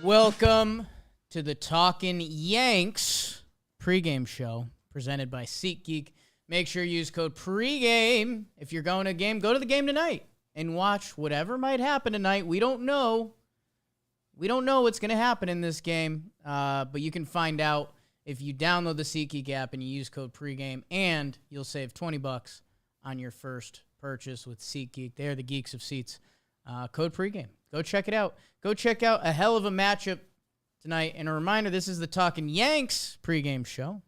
Welcome to the Talkin Yanks pregame show presented by SeatGeek. Make sure you use code pregame if you're going to a game. Go to the game tonight and watch whatever might happen tonight. We don't know. We don't know what's going to happen in this game, but you can find out if you download the SeatGeek app and you use code pregame, and you'll save $20 on your first purchase with SeatGeek. They're the geeks of seats. Code pregame. Go check it out. Go check out a hell of a matchup tonight. And a reminder, this is the Talkin Yanks pregame show,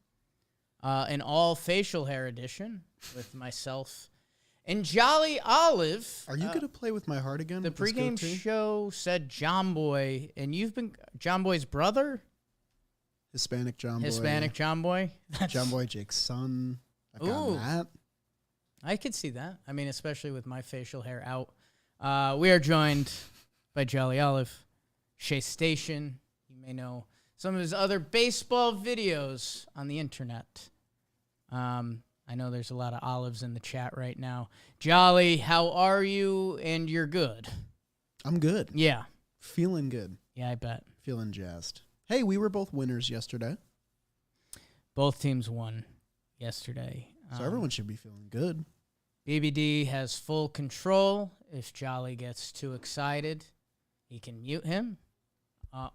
an all facial hair edition with myself and Jolly Olive. Are you going to play with my heart again? The pregame show said John Boy, and you've been John Boy's brother? Hispanic John Boy. Hispanic John Boy? John Boy Jake's son. I got that. I could see that. I mean, especially with my facial hair out. We are joined by Jolly Olive, Shea Station. You may know some of his other baseball videos on the internet. I know there's a lot of olives in the chat right now. Jolly, how are you? And you're good. I'm good. Yeah. Feeling good. Yeah, I bet. Feeling jazzed. Hey, we were both winners yesterday. Both teams won yesterday. So everyone should be feeling good. BBD has full control. If Jolly gets too excited, he can mute him.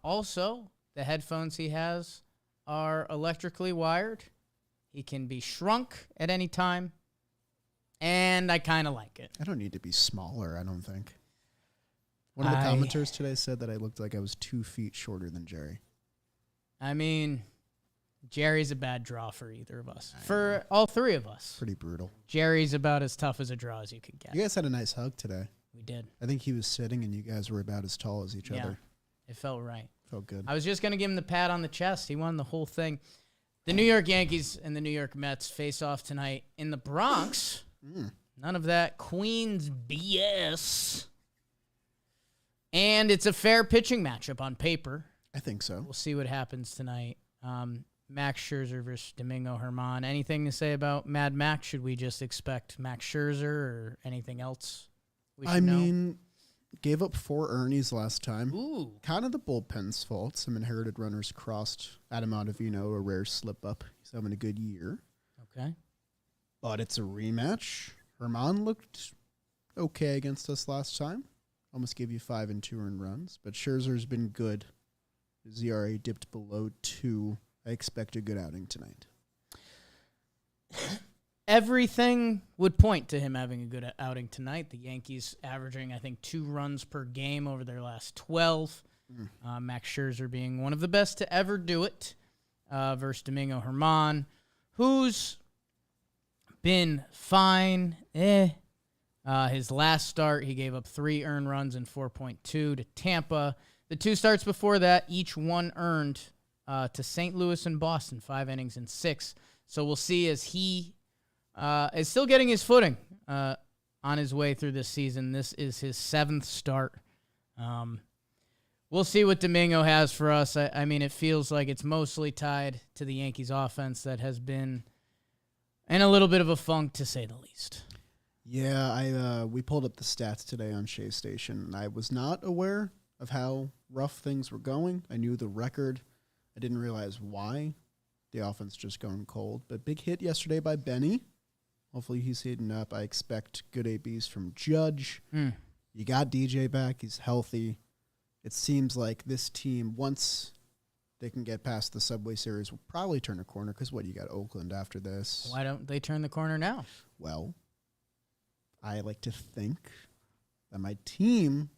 Also, the headphones he has are electrically wired. He can be shrunk at any time, and I kind of like it. I don't need to be smaller, I don't think. One of the commenters today said that I looked like I was 2 feet shorter than Jerry. I mean, Jerry's a bad draw for either of us. For all three of us. Pretty brutal. Jerry's about as tough as a draw as you could get. You guys had a nice hug today. We did. I think he was sitting, and you guys were about as tall as each other. It felt right. Felt good. I was just going to give him the pat on the chest. He won the whole thing. The New York Yankees and the New York Mets face off tonight in the Bronx. None of that Queens BS. And it's a fair pitching matchup on paper. I think so. We'll see what happens tonight. Max Scherzer versus Domingo Germán. Anything to say about Mad Max? Should we just expect Max Scherzer or anything else we should know? Gave up 4 Ernies last time. Ooh. Kind of the bullpen's fault. Some inherited runners crossed. Adam Ottavino, a rare slip-up. He's having a good year. Okay. But it's a rematch. Germán looked okay against us last time. Almost gave you 5 and 2 earned runs. But Scherzer's been good. His ERA dipped below 2. I expect a good outing tonight. Everything would point to him having a good outing tonight. The Yankees averaging, I think, 2 runs per game over their last 12. Max Scherzer being one of the best to ever do it versus Domingo Germán, who's been fine. His last start, he gave up 3 earned runs and 4.2 to Tampa. The 2 starts before that, each one earned to St. Louis and Boston, 5 innings and 6. So we'll see as he is still getting his footing on his way through this season. This is his 7th start. We'll see what Domingo has for us. I mean, it feels like it's mostly tied to the Yankees offense that has been in a little bit of a funk, to say the least. Yeah, we pulled up the stats today on Shea Station, and I was not aware of how rough things were going. I knew the record. I didn't realize why the offense just going cold. But big hit yesterday by Benny. Hopefully he's heating up. I expect good ABs from Judge. You got DJ back. He's healthy. It seems like this team, once they can get past the Subway Series, will probably turn a corner because, you got Oakland after this. Why don't they turn the corner now? Well, I like to think that my team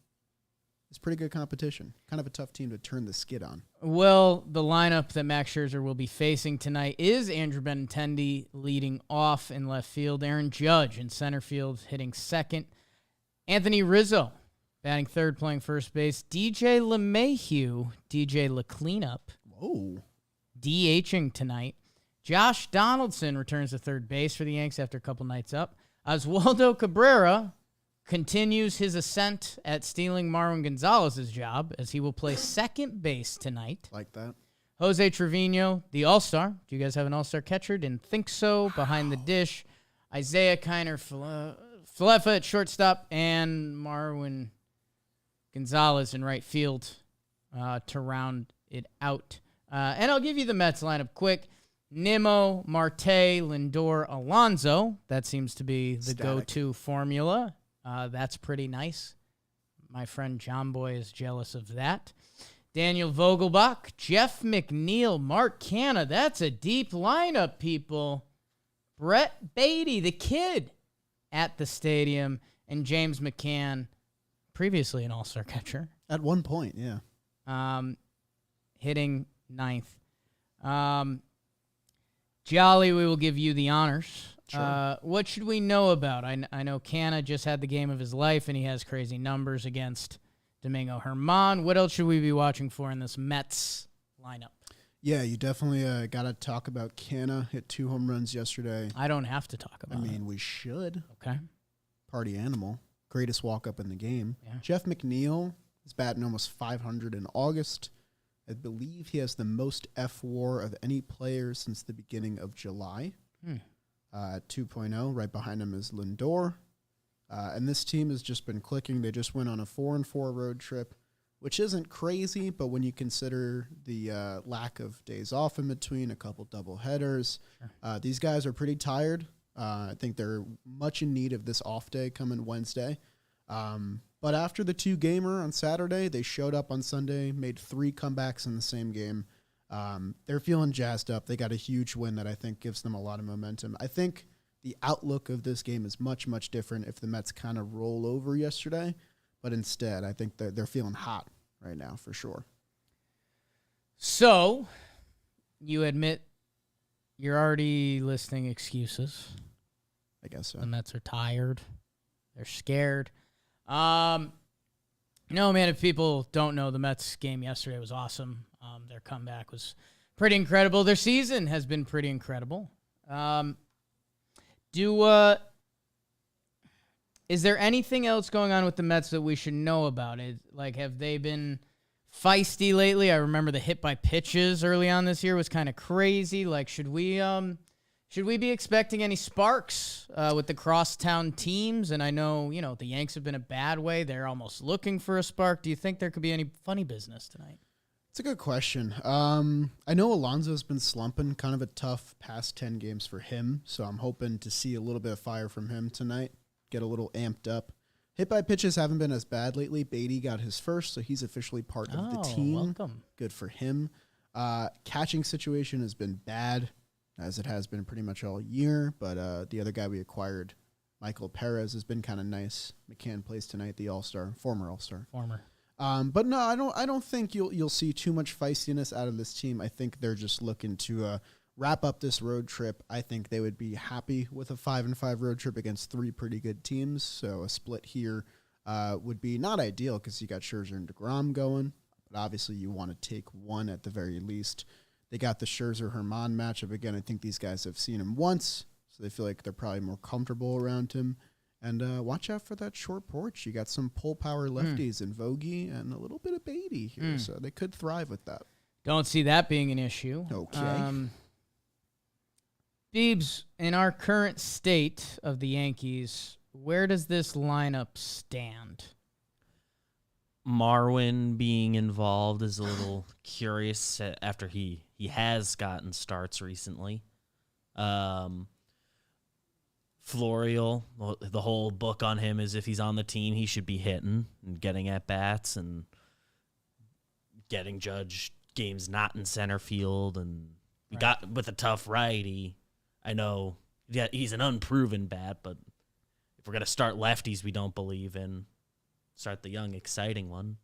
is pretty good competition. Kind of a tough team to turn the skid on. Well, the lineup that Max Scherzer will be facing tonight is Andrew Benintendi leading off in left field, Aaron Judge in center field hitting second, Anthony Rizzo batting third, playing first base, DJ LeMahieu, DJ LeCleanup, DHing tonight. Josh Donaldson returns to third base for the Yanks after a couple nights up. Oswaldo Cabrera continues his ascent at stealing Marwin Gonzalez's job as he will play second base tonight. Like that. Jose Trevino, the All-Star. Do you guys have an All-Star catcher? Didn't think so. Behind the dish, Isaiah Kiner Falefa at shortstop and Marwin Gonzalez in right field. to round it out. And I'll give you the Mets lineup quick. Nimmo, Marte, Lindor, Alonso. That seems to be the go-to formula. That's pretty nice. My friend John Boy is jealous of that. Daniel Vogelbach, Jeff McNeil, Mark Canha. That's a deep lineup, people. Brett Beatty, the kid, at the stadium. And James McCann, previously an all-star catcher. At one point, yeah. Hitting ninth. Jolly, we will give you the honors. Sure. What should we know about? I know Canha just had the game of his life, and he has crazy numbers against Domingo Germán. What else should we be watching for in this Mets lineup? Yeah, you definitely got to talk about Canha. Hit 2 home runs yesterday. I don't have to talk about it. We should. Okay. Party animal. Greatest walk-up in the game. Yeah. Jeff McNeil is batting almost 500 in August. I believe he has the most F-WAR of any player since the beginning of July. 2.0. Right behind him is Lindor. And this team has just been clicking. They just went on a 4-4 road trip, which isn't crazy, but when you consider the lack of days off in between, a couple double headers, these guys are pretty tired. I think they're much in need of this off day coming Wednesday. But after the 2-gamer on Saturday, they showed up on Sunday, made 3 comebacks in the same game. They're feeling jazzed up. They got a huge win that I think gives them a lot of momentum. I think the outlook of this game is much, much different if the Mets kind of roll over yesterday. But instead, I think they're feeling hot right now for sure. So, you admit you're already listing excuses. I guess so. The Mets are tired. They're scared. No, man, if people don't know, the Mets game yesterday was awesome. Their comeback was pretty incredible. Their season has been pretty incredible. Is there anything else going on with the Mets that we should know about? Have they been feisty lately? I remember the hit by pitches early on this year was kind of crazy. Should we be expecting any sparks with the crosstown teams? And I know, the Yanks have been a bad way. They're almost looking for a spark. Do you think there could be any funny business tonight? It's a good question. I know Alonso's been slumping, kind of a tough past 10 games for him, so I'm hoping to see a little bit of fire from him tonight, get a little amped up. Hit by pitches haven't been as bad lately. Beatty got his first, so he's officially part of the team. Welcome. Good for him. Catching situation has been bad, as it has been pretty much all year, but the other guy we acquired, Michael Perez, has been kind of nice. McCann plays tonight, the former All-Star. But no, I don't think you'll see too much feistiness out of this team. I think they're just looking to wrap up this road trip. I think they would be happy with a 5-5 road trip against 3 pretty good teams. So a split here would be not ideal because you got Scherzer and DeGrom going, but obviously you want to take one at the very least. They got the Scherzer-Germán matchup again. I think these guys have seen him once, so they feel like they're probably more comfortable around him. And watch out for that short porch. You got some pull power lefties in Vogie and a little bit of Beatty here, so they could thrive with that. Don't see that being an issue. Okay. Beebs, in our current state of the Yankees, where does this lineup stand? Marwin being involved is a little curious after he has gotten starts recently. Florial, the whole book on him is if he's on the team, he should be hitting and getting at bats and getting judged games not in center field. And we got with a tough righty. I know he's an unproven bat, but if we're going to start lefties we don't believe in, start the young, exciting one.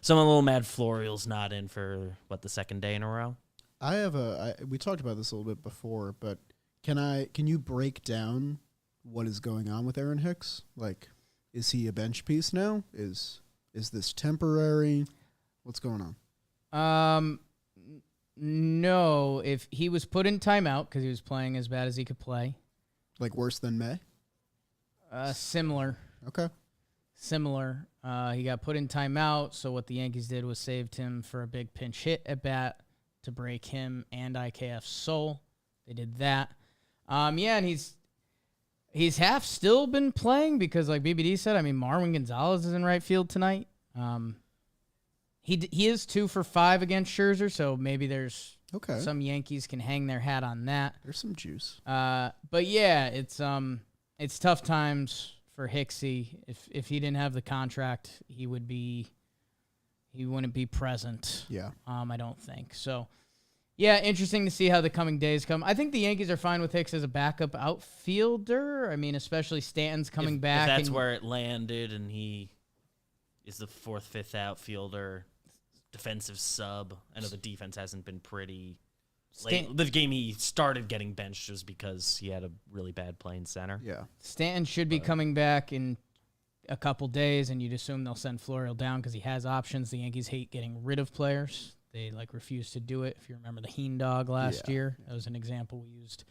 So I'm a little mad Florial's not in for, the second day in a row? We talked about this a little bit before, but can you break down what is going on with Aaron Hicks? Is he a bench piece now? Is this temporary? What's going on? No. If he was put in timeout because he was playing as bad as he could play. Worse than May? Similar. Okay. Similar. He got put in timeout, so what the Yankees did was saved him for a big pinch hit at bat to break him and IKF's soul. They did that. And he's half still been playing because, like BBD said, Marwin Gonzalez is in right field tonight. He is 2 for 5 against Scherzer, so maybe there's Okay. some Yankees can hang their hat on that. There's some juice. But yeah, it's tough times for Hicksy. If he didn't have the contract, he wouldn't be present. Yeah. I don't think so. Yeah, interesting to see how the coming days come. I think the Yankees are fine with Hicks as a backup outfielder. I mean, especially Stanton's coming back. If that's where it landed, and he is the 4th, 5th outfielder, defensive sub. I know the defense hasn't been pretty. The game he started getting benched was because he had a really bad play in center. Yeah. Stanton should be coming back in a couple days, and you'd assume they'll send Florial down because he has options. The Yankees hate getting rid of players. They refuse to do it. If you remember the Heen dog last year, that was an example we used.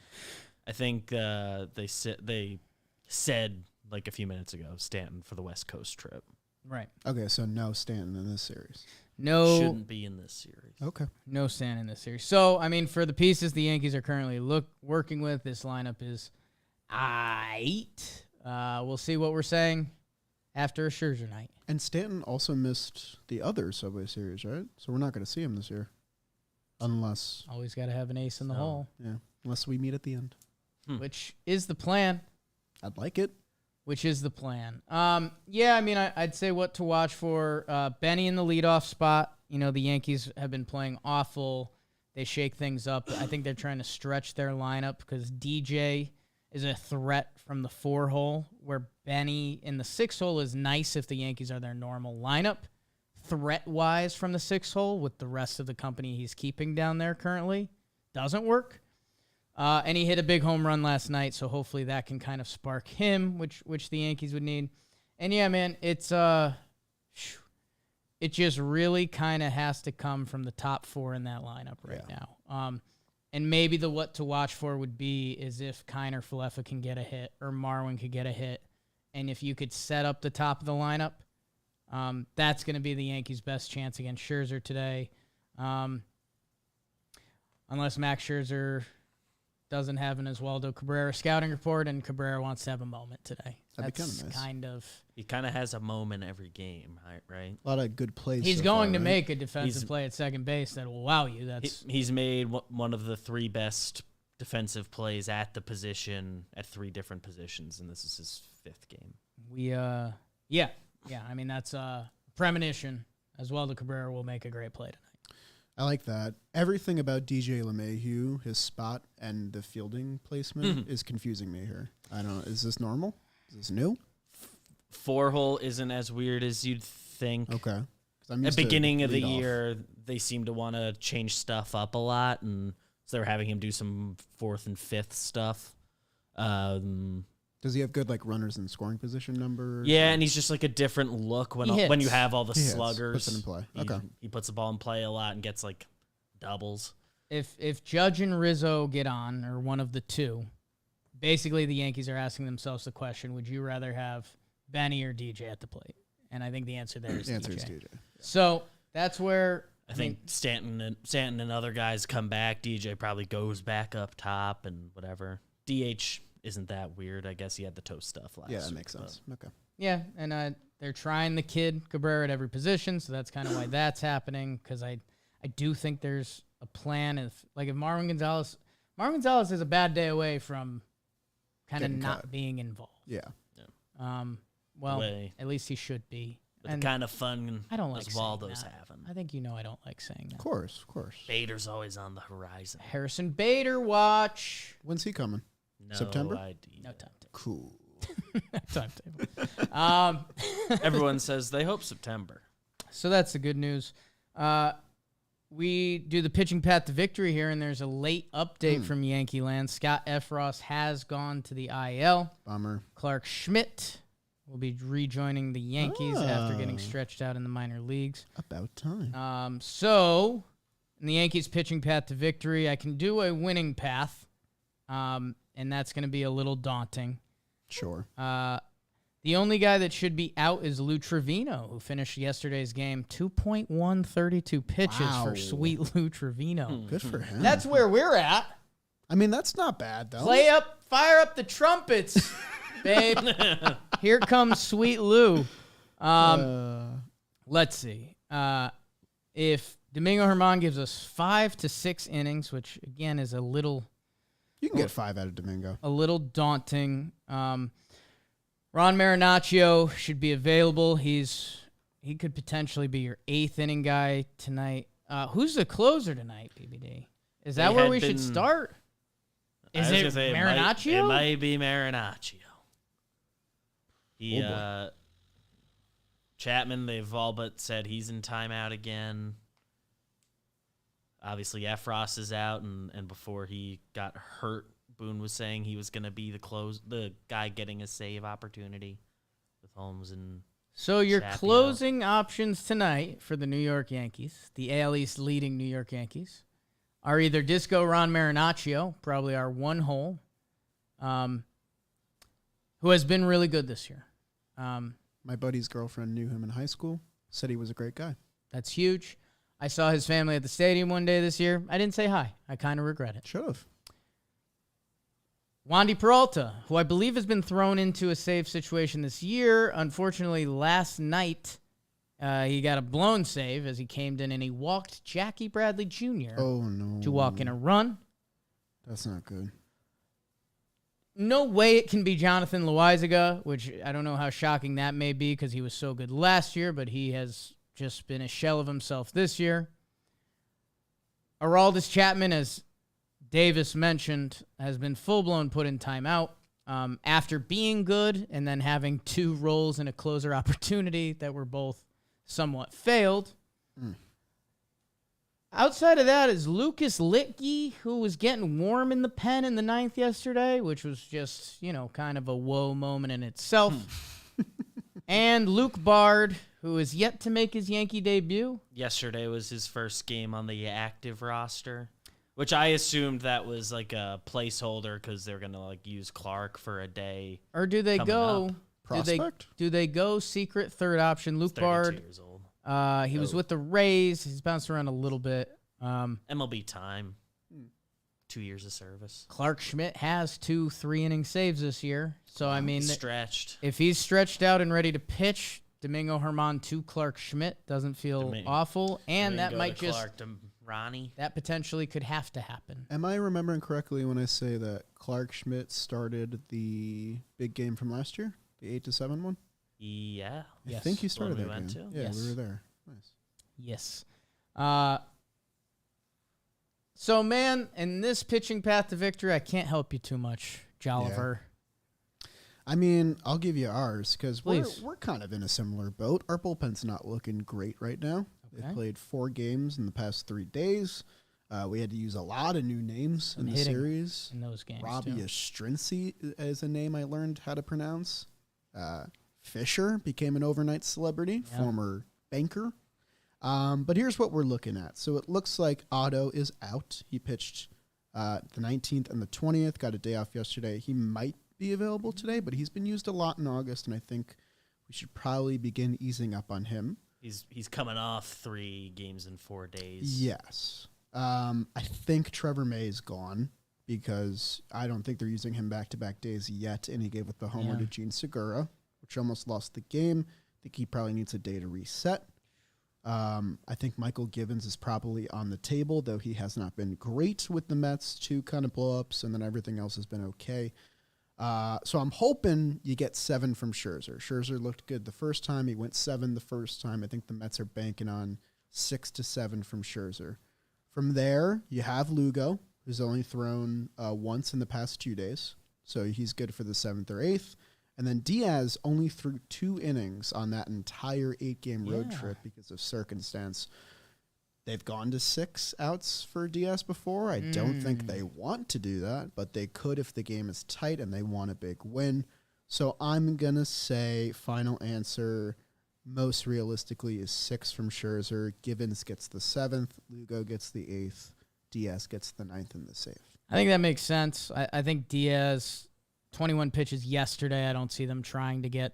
I think they said like a few minutes ago, Stanton for the West Coast trip. Right. Okay, so no Stanton in this series. No, Shouldn't be in this series. Okay. no Stanton in this series. So I mean, for the pieces the Yankees are currently working with, this lineup is aight. We'll see what we're saying after a Scherzer night. And Stanton also missed the other Subway Series, right? So we're not going to see him this year. Unless, Always got to have an ace in the hole, unless we meet at the end. which is the plan. I'd like it. Which is the plan. Yeah, I mean, I'd say what to watch for. Benny in the leadoff spot. You know, the Yankees have been playing awful. They shake things up. I think they're trying to stretch their lineup because DJ is a threat from the 4 hole, where Benny in the 6 hole is nice if the Yankees are their normal lineup. Threat-wise from the 6 hole with the rest of the company he's keeping down there currently. Doesn't work. And he hit a big home run last night, so hopefully that can kind of spark him, which the Yankees would need. And yeah, man, it just really kind of has to come from the top 4 in that lineup right now. And maybe the what to watch for would be is if Kiner Falefa can get a hit or Marwin could get a hit. And if you could set up the top of the lineup, that's going to be the Yankees' best chance against Scherzer today. Unless Max Scherzer doesn't have an Oswaldo Cabrera scouting report, and Cabrera wants to have a moment today. That'd be That's kinda nice. He kind of has a moment every game, right? A lot of good plays. He's so going far, to right? make a defensive play at second base that will wow you. He's made one of the 3 best defensive plays at the position at 3 different positions, and this is his 5th game. I mean, that's a premonition. Oswaldo Cabrera will make a great play tonight. I like that. Everything about DJ LeMahieu, his spot and the fielding placement is confusing me here. I don't know. Is this normal? Is this new? 4 hole isn't as weird as you'd think. Okay. At the beginning of the year, they seem to want to change stuff up a lot, and so they're having him do some 4th and 5th stuff. Does he have good runners in scoring position numbers? Yeah, and he's just like a different look when you have all the sluggers. Puts it in play. He puts the ball in play a lot and gets doubles. If Judge and Rizzo get on, or one of the two, basically the Yankees are asking themselves the question: would you rather have Benny or DJ at the plate? And I think the answer there is the answer DJ. is DJ. Yeah. So that's where I think Stanton and other guys come back. DJ probably goes back up top and whatever. DH isn't that weird. I guess he had the toe stuff last. Yeah, that makes sense. Okay. Yeah, and they're trying the kid Cabrera at every position, so that's kind of why that's happening. Because I do think there's a plan. If Marwin Gonzalez is a bad day away from kind of not cut. being involved. Yeah. Well, at least he should be. But the kind of fun I don't like Oswaldo's saying that. having. I think I don't like saying that. Of course. Bader's always on the horizon. Harrison Bader watch. When's he coming? No September? idea. No timetable. Cool. Timetable. Everyone says they hope September. So that's the good news. We do the pitching path to victory here, and there's a late update from Yankee land. Scott Efros has gone to the IL. Bummer. Clark Schmidt will be rejoining the Yankees after getting stretched out in the minor leagues. About time. So in the Yankees pitching path to victory, I can do a winning path, and that's going to be a little daunting. Sure. The only guy that should be out is Lou Trevino, who finished yesterday's game 2.132 pitches for sweet Lou Trevino. Good for him. That's where we're at. I mean, that's not bad, though. Fire up the trumpets, babe. Here comes sweet Lou. Let's see. if Domingo Germán gives us 5 to 6 innings, which again is a little You can get 5 out of Domingo. daunting. Ron Marinaccio should be available. He could potentially be your 8th inning guy tonight. Who's the closer tonight, BBD? Is that where we should start? Is it Marinaccio? It might be Marinaccio. Chapman, they've all but said he's in timeout again. Obviously, Efros is out, and before he got hurt, Boone was saying he was going to be the guy getting a save opportunity with Holmes and So your Shapiro. closing options tonight for the New York Yankees, the AL East leading New York Yankees, are either Disco Ron Marinaccio, probably our one hole, who has been really good this year. My buddy's girlfriend knew him in high school, said he was a great guy. That's huge. I saw his family at the stadium one day this year. I didn't say hi. I kind of regret it. Should have. Wandy Peralta, who I believe has been thrown into a save situation this year. Unfortunately, last night he got a blown save as he came in and he walked Jackie Bradley Jr. Oh, no. to walk in a run. That's not good. No way it can be Jonathan Loizaga, which I don't know how shocking that may be because he was so good last year, but he has just been a shell of himself this year. Aroldis Chapman, as Davis mentioned, has been full-blown put in timeout after being good and then having 2 roles in a closer opportunity that were both somewhat failed. Outside of that is Lucas Litke, who was getting warm in the pen in the 9th yesterday, which was just, kind of a whoa moment in itself. And Luke Bard, who is yet to make his Yankee debut. yesterday was his first game on the active roster, which I assumed that was like a placeholder because they're going to use Clark for a day. Or do they go... Prospect? Do they go secret third option? Luke 32 Bard, years old. he was with the Rays. He's bounced around a little bit. MLB time. 2 years of service. Clark Schmidt has 2 3-inning saves this year. So, I mean, Stretched. if he's stretched out and ready to pitch, Domingo Germán to Clark Schmidt doesn't feel awful. And that might just... Clark to Ronnie. That potentially could have to happen. Am I remembering correctly when I say that Clark Schmidt started the big game from last year? The 8-7 one? Yeah. Yes. I think he started One we that went game. to? Yeah, Yes. we were there. Nice. Yes. So, man, in this pitching path to victory, I can't help you too much, Jolliver. I mean, I'll give you ours because Please. we're kind of in a similar boat. Our bullpen's not looking great right now. Okay. They've played 4 games in the past 3 days. We had to use a lot of new names in the hitting series. in those games, Robbie too. Estrinci is a name I learned how to pronounce. Fisher became an overnight celebrity, Yeah. former banker. But here's what we're looking at. So it looks like Otto is out. He pitched the 19th and the 20th, got a day off yesterday. He might be available today, but he's been used a lot in August, and I think we should probably begin easing up on him. He's coming off 3 games in 4 days. Yes. I think Trevor May is gone because I don't think they're using him back-to-back days yet, and he gave up the homer Yeah. to Gene Segura, which almost lost the game. I think he probably needs a day to reset. I think Michael Givens is probably on the table, though he has not been great with the Mets. 2 kind of blow-ups, and then everything else has been okay. So I'm hoping you get 7 from Scherzer. Scherzer looked good the first time. He went 7 the first time. I think the Mets are banking on 6 to 7 from Scherzer. From there, you have Lugo, who's only thrown once in the past 2 days. So he's good for the 7th or 8th. And then Diaz only threw 2 innings on that entire 8-game road Yeah. trip because of circumstance. They've gone to 6 outs for Diaz before. I don't think they want to do that, but they could if the game is tight and they want a big win. So I'm going to say final answer most realistically is 6 from Scherzer. Givens gets the 7th. Lugo gets the 8th. Diaz gets the 9th and the save. I think that makes sense. I think Diaz, 21 pitches yesterday. I don't see them trying to get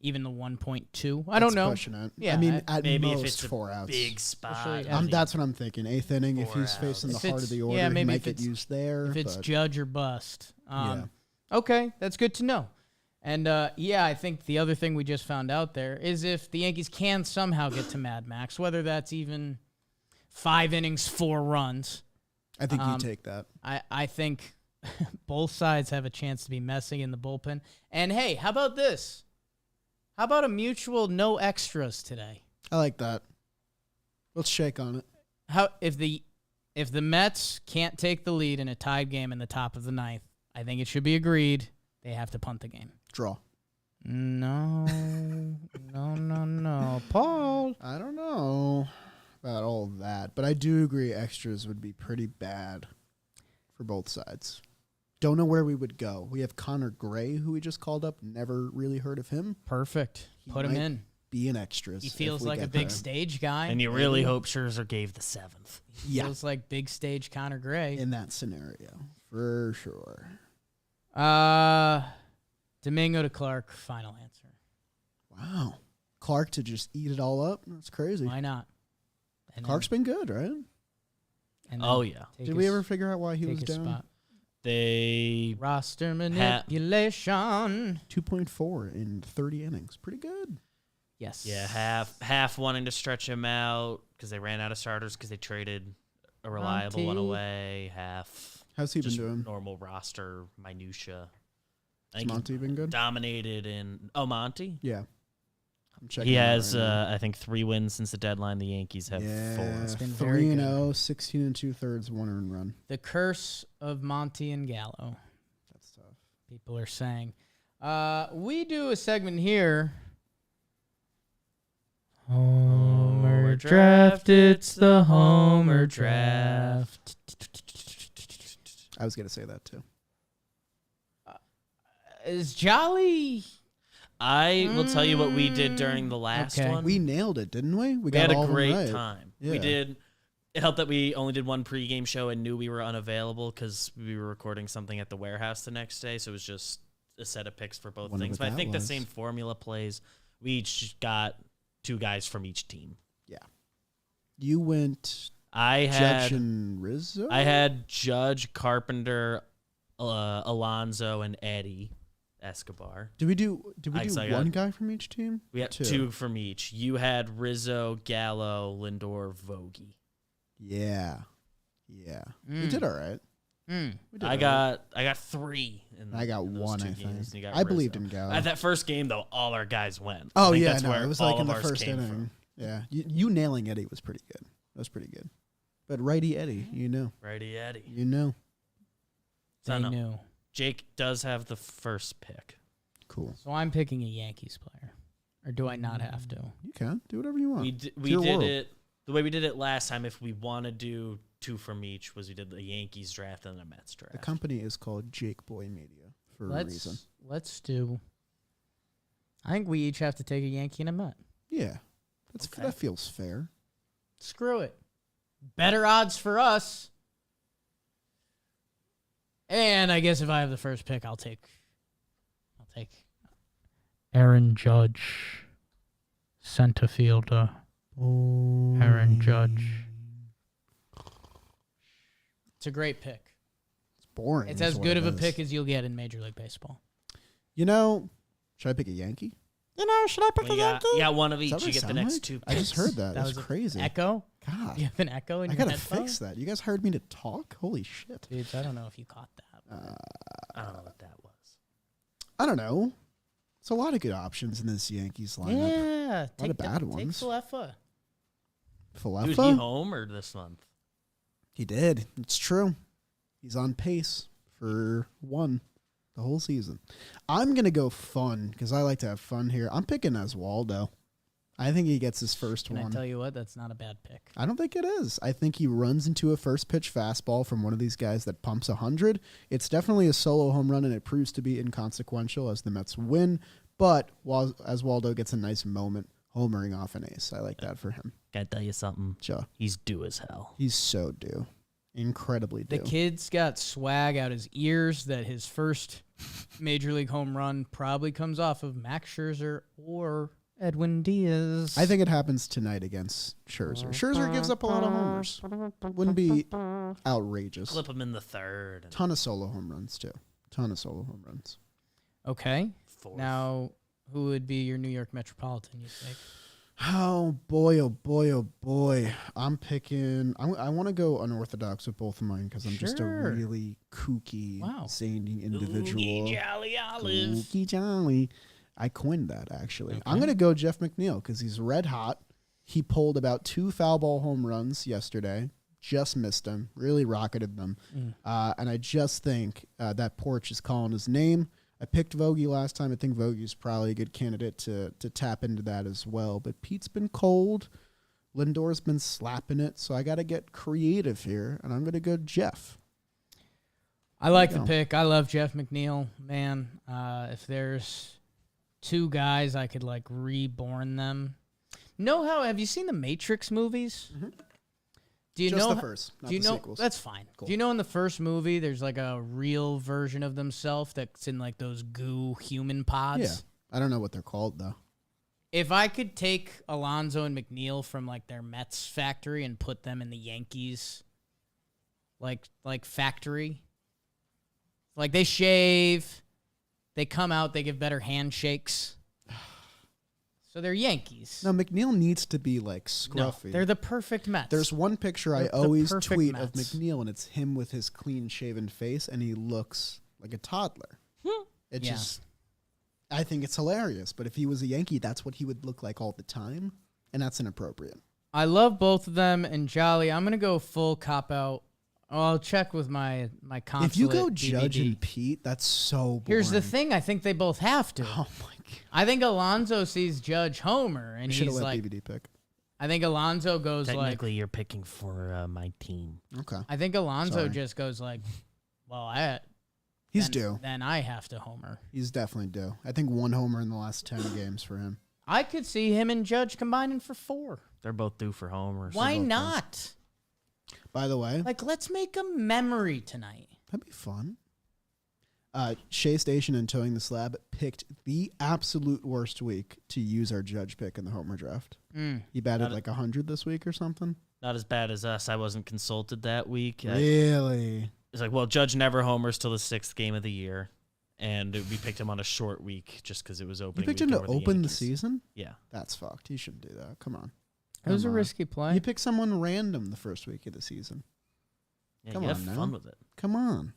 even the 1.2. I don't know. Pushing it. Yeah, I mean, at Maybe most if it's 4 outs. big spot. Especially- That's what I'm thinking. 8th inning, if 4 he's facing the outs. heart If of the it's- order, yeah, he maybe might if get it's- used there. If it's but judge or bust. Yeah. Okay, that's good to know. And, I think the other thing we just found out there is if the Yankees can somehow get to Mad Max, whether that's even 5 innings, 4 runs. I think you take that. I think both sides have a chance to be messing in the bullpen. And, hey, how about this? How about a mutual no extras today? I like that. Let's shake on it. How if the Mets can't take the lead in a tied game in the top of the 9th, I think it should be agreed they have to punt the game. Draw. No, no. Paul. I don't know about all that, but I do agree extras would be pretty bad for both sides. Don't know where we would go. We have Connor Gray, who we just called up. Never really heard of him. Perfect. Put him in. Be an extras. He feels like a big stage guy. And you really hope Scherzer gave the 7th. He feels like big stage Connor Gray. In that scenario, for sure. Domingo to Clark, final answer. Wow. Clark to just eat it all up? That's crazy. Why not? And Clark's been good, right? Oh, yeah. Did we ever figure out why he was down? Spot. They Roster manipulation. 2.4 in 30 innings. Pretty good. Yes. Yeah, half wanting to stretch him out because they ran out of starters because they traded a reliable one away. Half How's he been just doing? normal roster minutia. Has Monty been good? Dominated in Monty. Yeah. I'm checking. He has I think 3 wins since the deadline. The Yankees have 4. It's been very 3-0, 16 2/3, 1 earned run. The curse of Monty and Gallo. That's tough. People are saying. We do a segment here. Homer draft, it's the Homer draft. I was going to say that too. Is Jolly... I will tell you what we did during the last one. We nailed it, didn't we? We got had all a of them great right. time. Yeah. We did. It helped that we only did one pregame show and knew we were unavailable because we were recording something at the warehouse the next day. So it was just a set of picks for both Wonder things. what But I that think was. the same formula plays. We each got 2 guys from each team. Yeah. You went I Judge had and Rizzo? I had Judge, Carpenter, Alonso, and Eddie Escobar. Did we do I one guy from each team? We had 2 from each. You had Rizzo, Gallo, Lindor, Vogie. Yeah. We did all right. We did I got 3. I got in those 1, 2 I games, think. and you got I believed Rizzo. in Gallo. At that first game, though, all our guys went. Oh, I think yeah, that's no, where it was all like in of the ours first came inning. from. Yeah. You nailing Eddie was pretty good. That was pretty good. But righty Eddie, you know. Righty Eddie. You know. So, They no. knew. Jake does have the first pick. Cool. So I'm picking a Yankees player. Or do I not have to? You can. Do whatever you want. We your did world. it the way we did it last time. If we want to do 2 from each, was we did the Yankees draft and the Mets draft. The company is called Jake Boy Media for a reason. Let's do... I think we each have to take a Yankee and a Met. Yeah. Okay. That feels fair. Screw it. Better odds for us. And I guess if I have the first pick, I'll take Aaron Judge, center fielder. Aaron Judge. It's a great pick. It's boring. It's is as what good it of a is. pick as you'll get in Major League Baseball. You know, should I pick a Yankee? Should I pick You got one of Is that each. what You it get the sound next like? 2 picks. I just heard that. That That's was a crazy. Echo? God. You have an echo in I your gotta headphone? fix that. You guys hired me to talk? Holy shit. Dudes, I don't know if you caught that. I don't know what that was. I don't know. It's a lot of good options in this Yankees lineup. Yeah. A lot of bad Take ones. Falefa. Dude, he Falefa? homered this month. He did. It's true. He's on pace for 1 the whole season. I'm going to go fun because I like to have fun here. I'm picking Oswaldo. I think he gets his first Can one. I tell you what? That's not a bad pick. I don't think it is. I think he runs into a first pitch fastball from one of these guys that pumps 100. It's definitely a solo home run, and it proves to be inconsequential as the Mets win. But Oswaldo gets a nice moment homering off an ace. I like that for him. Can I tell you something? Sure. He's due as hell. He's so due. Incredibly due. The kid's got swag out his ears that his first Major League home run probably comes off of Max Scherzer or Edwin Diaz. I think it happens tonight against Scherzer. Scherzer gives up a lot of homers. Wouldn't be outrageous. Clip him in the 3rd. Ton of solo home runs, too. Ton of solo home runs. Okay. 4th. Now, who would be your New York Metropolitan, you think? Oh boy, oh boy, oh boy. I'm picking. I want to go unorthodox with both of mine because I'm just a Sure. really kooky, Wow. zany individual. Oogie Jolly Olive. Kooky jolly. I coined that actually. Okay. I'm gonna go Jeff McNeil because he's red hot. He pulled about 2 foul ball home runs yesterday. Just missed them. Really rocketed them. And I just think that porch is calling his name. I picked Vogie last time. I think Vogie's probably a good candidate to tap into that as well. But Pete's been cold. Lindor's been slapping it. So I got to get creative here. And I'm going to go Jeff. I like the pick. I love Jeff McNeil. Man, if there's 2 guys, I could like reborn them. Have you seen the Matrix movies? Mm-hmm. Do you Just know the first, not do you the know sequels. That's fine. Cool. Do you know in the first movie there's like a real version of themselves that's in like those goo human pods? Yeah. I don't know what they're called, though. If I could take Alonso and McNeil from like their Mets factory and put them in the Yankees like factory, like they shave, they come out, they give better handshakes. So they're Yankees. No, McNeil needs to be like No, scruffy. they're the perfect Mets. There's one picture I They're the always perfect tweet Mets. of McNeil, and it's him with his clean-shaven face, and he looks like a toddler. It Yeah. just, I think it's hilarious. But if he was a Yankee, that's what he would look like all the time, and that's inappropriate. I love both of them, and Jolly, I'm gonna go full cop out. I'll check with my consulate. If you go Judge DVD. and Pete, that's so boring. Here's the thing: I think they both have to. Oh my god! I think Alonso sees Judge Homer, and You should have he's let like, BBD pick. I think Alonso goes like, Technically, you're picking for my team. Okay, I think Alonso Sorry. just goes like, well, he's then, due. Then I have to homer. He's definitely due. I think 1 homer in the last 10 games for him. I could see him and Judge combining for 4. They're both due for homers. Why both not? By the way, Like, let's make a memory tonight. that'd be fun. Shea Station and Towing the Slab picked the absolute worst week to use our Judge pick in the homer draft. He batted Not a- like 100 this week or something. Not as bad as us. I wasn't consulted that week. Really? It's like, well, Judge never homers till the 6th game of the year, and we picked him on a short week just because it was You opening. picked him week to over open the Yankees. season? Yeah, That's fucked. You shouldn't do that. Come on. It was a Come on. risky play. You picked someone random the first week of the season. yeah. Come you on have now. fun with it. Come on.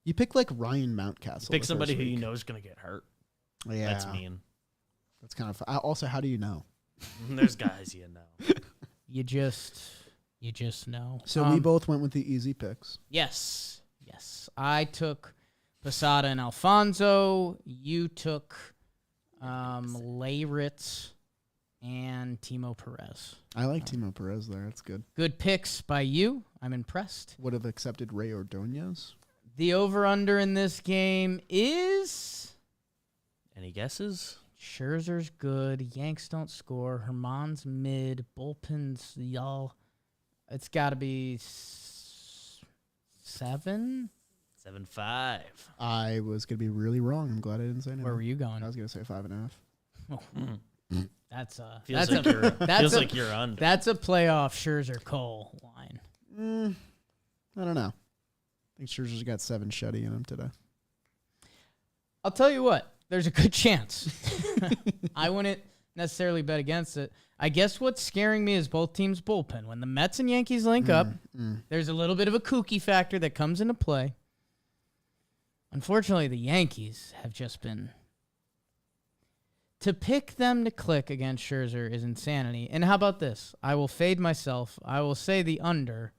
You picked like Ryan Mountcastle. Pick the somebody first who you week. know is going to get hurt. Yeah. That's mean. That's kind of fun. Also, how do you know? There's guys you know. You just know. So we both went with the easy picks. Yes. I took Posada and Alfonso. You took Leyritz and Timo Perez. I like Timo Perez there. That's good. Good picks by you. I'm impressed. Would have accepted Ray Ordonez. The over-under in this game is Any guesses? Scherzer's good. Yanks don't score. Herman's mid. Bullpen's y'all. It's got to be 7. 7-5. I was going to be really wrong. I'm glad I didn't say anything. Where were you going? I was going to say 5.5. That's a Feels that's like a you're. that's Feels a, like you're under. that's a playoff Scherzer Cole line. I don't know. I think Scherzer's got 7 shutty in him today. I'll tell you what. There's a good chance. I wouldn't necessarily bet against it. I guess what's scaring me is both teams' bullpen. When the Mets and Yankees link up, there's a little bit of a kooky factor that comes into play. Unfortunately, the Yankees have just been... To pick them to click against Scherzer is insanity. And how about this? I will fade myself. I will say the under,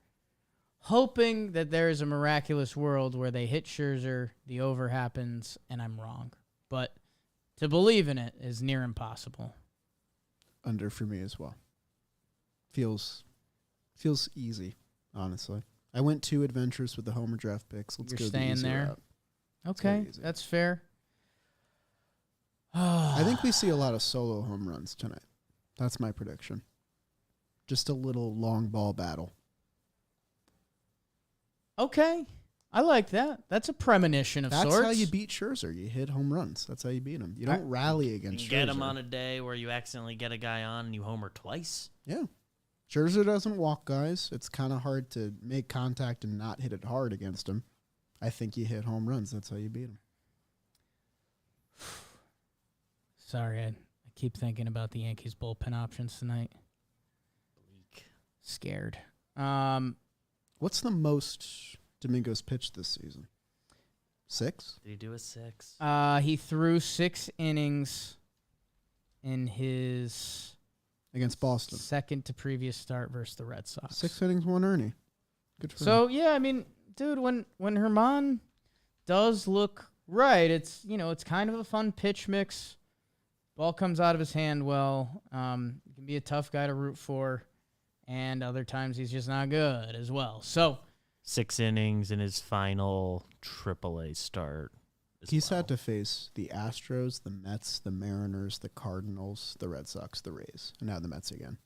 hoping that there is a miraculous world where they hit Scherzer, the over happens, and I'm wrong. But to believe in it is near impossible. Under for me as well. Feels easy, honestly. I went too adventurous with the homer draft picks. Let's You're go the staying easy there? route. Okay, easy. that's fair. I think we see a lot of solo home runs tonight. That's my prediction. Just a little long ball battle. Okay, I like that. That's a premonition of That's sorts. how you beat Scherzer. You hit home runs. That's how you beat him. You don't rally You against can get Scherzer. him on a day where you accidentally get a guy on and you homer twice. Yeah. Scherzer doesn't walk guys. It's kind of hard to make contact and not hit it hard against him. I think you hit home runs. That's how you beat him. Sorry, I keep thinking about the Yankees bullpen options tonight. Bleak. Scared. What's the most Domingo's pitched this season? 6? Did he do a 6? He threw 6 innings in his Against Boston. second to previous start versus the Red Sox. 6 innings, 1 earning. Good for him. So yeah, I mean, dude, when Herman does look right, it's it's kind of a fun pitch mix. Ball comes out of his hand well. He can be a tough guy to root for, and other times he's just not good as well. So 6 innings in his final AAA start. He's had to face the Astros, the Mets, the Mariners, the Cardinals, the Red Sox, the Rays, and now the Mets again.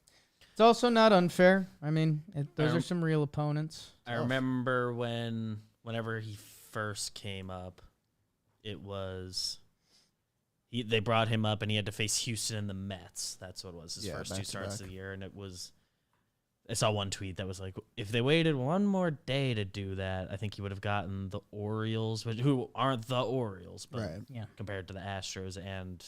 it's also not unfair. I mean, those are some real opponents. I remember whenever he first came up, it was they brought him up and he had to face Houston and the Mets. That's what it was, his first 2 starts of the year. And it was, I saw one tweet that was like, if they waited one more day to do that, I think he would have gotten the Orioles, who aren't the Orioles, but Yeah. compared to the Astros and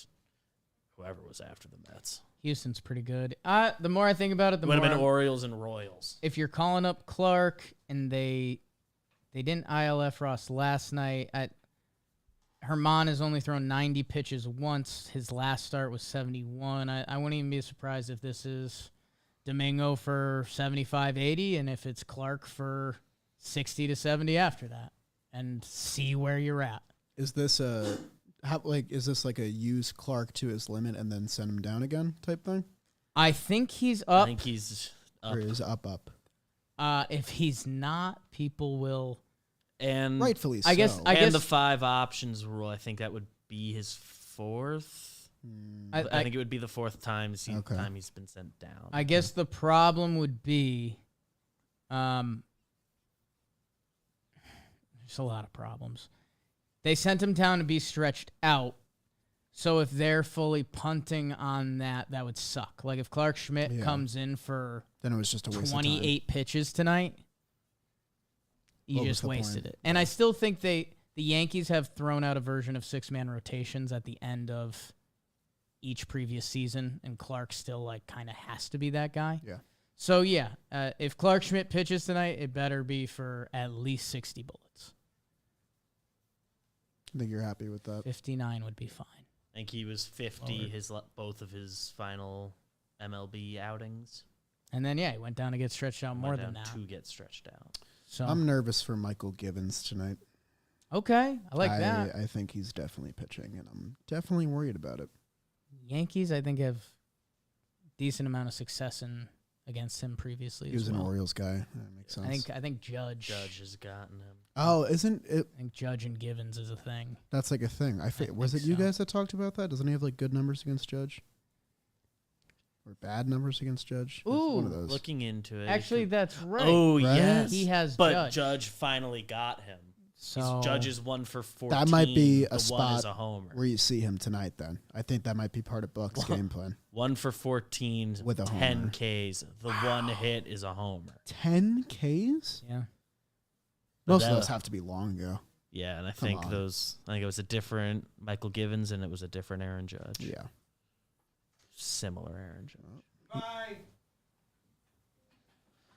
whoever was after the Mets. Houston's pretty good. The more I think about it, the Would more have been Orioles and Royals. if you're calling up Clark and they didn't ILF Ross last night. Herman has only thrown 90 pitches once. His last start was 71. I wouldn't even be surprised if this is Domingo for 75, 80, and if it's Clark for 60 to 70 after that, and see where you're at. Is this like a use Clark to his limit and then send him down again type thing? I think he's up. I think he's up. Or is up? If he's not, people will. And Rightfully so. I guess and the 5 options rule, I think that would be his 4th. I think it would be the 4th time he's been sent down. I guess the problem would be, there's a lot of problems. They sent him down to be stretched out. So if they're fully punting on that, that would suck. Like if Clark Schmidt comes in for then it was just a waste 28 pitches tonight, you What was just the wasted point? it. And I still think the Yankees have thrown out a version of 6-man rotations at the end of each previous season, and Clark still kind of has to be that guy. Yeah. So yeah, if Clark Schmidt pitches tonight, it better be for at least 60 bullets. I think you're happy with that. 59 would be fine. I think he was 50 both of his final MLB outings. And then he went down to get stretched out more than that. To get stretched out. So I'm nervous for Michael Givens tonight. okay, I like that. I think he's definitely pitching, and I'm definitely worried about it. Yankees, I think, have decent amount of success against him previously. He was as an well. Orioles guy. That makes sense. I think Judge Judge has gotten him. Oh, isn't it? I think Judge and Givens is a thing. That's like a thing. Was think it you so. guys that talked about that? Doesn't he have good numbers against Judge? Or bad numbers against Judge? It's Ooh, one of those. Looking into it. Actually, that's right. Oh, Right? yes. He has But Judge. Judge finally got him. So Judge is 1 for 14. That might be a the spot one is a homer. where you see him tonight. Then I think that might be part of Buck's game plan. 1 for 14 With a 10 homer. Ks. The one hit is a homer. 10 Ks? yeah. Most of that- those have to be long ago. Yeah, and I Come think on. it was a different Michael Givens and it was a different Aaron Judge. Yeah. Similar Aaron Judge.